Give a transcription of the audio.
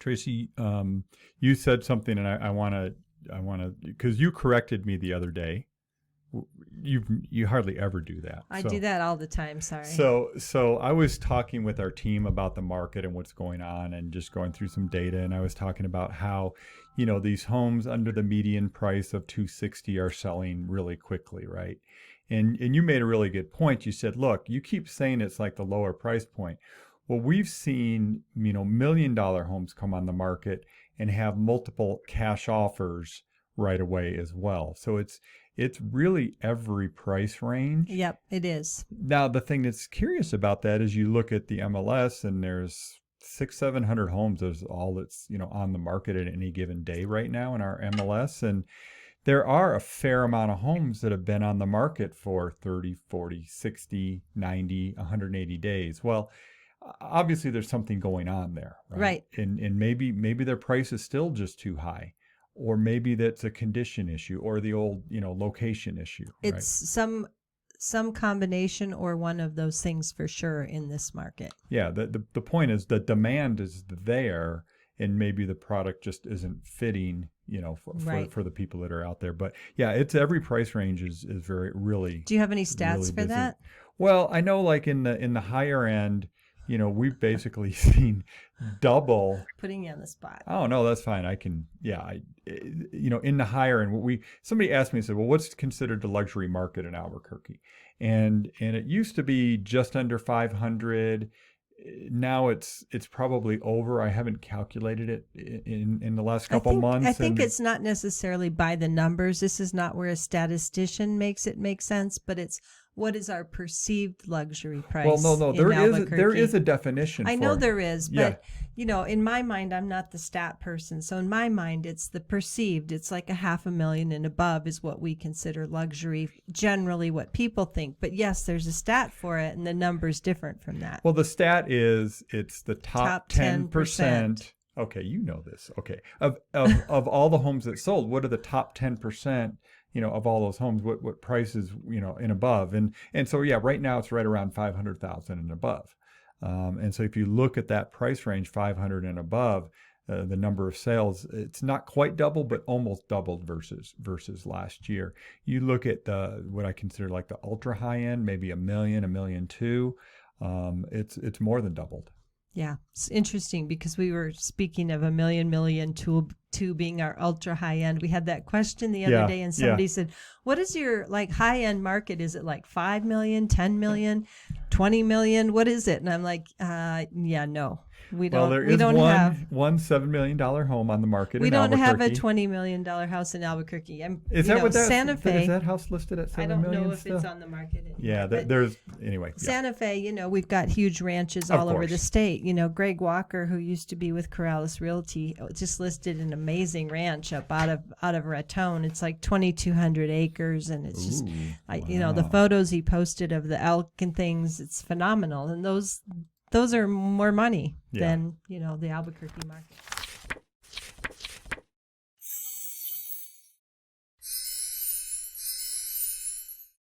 Tracy, you said something, and I want to, because you corrected me the other day. You hardly ever do that. I do that all the time. Sorry. So I was talking with our team about the market and what's going on, and just going through some data. And I was talking about how, these homes under the median price of $260 are selling really quickly, right? And you made a really good point. You said, look, you keep saying it's like the lower price point. Well, we've seen, $1 million homes come on the market and have multiple cash offers right away as well. So it's really every price range. Yep, it is. Now, the thing that's curious about that is you look at the MLS, and there's 600-700 homes is all that's, on the market at any given day right now in our MLS. And there are a fair amount of homes that have been on the market for 30, 40, 60, 90, 180 days. Well, obviously there's something going on there, right? Right. And maybe their price is still just too high. Or maybe that's a condition issue, or the old, location issue. It's right? some combination or one of those things for sure in this market. Yeah, the point is the demand is there, and maybe the product just isn't fitting, for the people that are out there. But yeah, it's every price range is very really. Do you have any stats really for busy. that? Well, I know like in the higher end, we've basically seen double. Putting you on the spot. Oh, no, that's fine. I can, in the higher end, somebody asked me, said, well, what's considered the luxury market in Albuquerque? And it used to be just under 500. Now it's probably over. I haven't calculated it in the last couple months. I think it's not necessarily by the numbers. This is not where a statistician makes it make sense, but it's what is our perceived luxury price? Well, no, there is a definition. I know there is, but in my mind, I'm not the stat person. So in my mind, it's the perceived. It's like $500,000 and above is what we consider luxury, generally what people think. But yes, there's a stat for it, and the number's different from that. Well, the stat is it's the top 10%. Okay, you know this. Okay, of all the homes that sold, what are the top 10%? Of all those homes, what prices, and above. And so, yeah, right now it's right around 500,000 and above. And so if you look at that price range, 500 and above, the number of sales, it's not quite double, but almost doubled versus last year. You look at what I consider like the ultra high end, maybe $1 million, $1.2 million. It's more than doubled. Yeah, it's interesting because we were speaking of $1 million two being our ultra high end. We had that question the other day, and somebody said, "What is your high end market? Is it like 5 million, 10 million, 20 million? What is it?" And I'm like, no. We don't. Well, there is one $7 million home on the market. We in don't have a Albuquerque. $20 million house in Albuquerque. Is that what that Santa Fe? Is that house listed at $7 million? I don't know if it's on the market anymore. Yeah, there's anyway. Yeah. Santa Fe, we've got huge ranches all over the state. Greg Walker, who used to be with Corrales Realty, just listed an amazing ranch up out of Raton. It's like 2,200 acres, and it's just, the photos he posted of the elk and things. It's phenomenal, and those are more money than the Albuquerque market.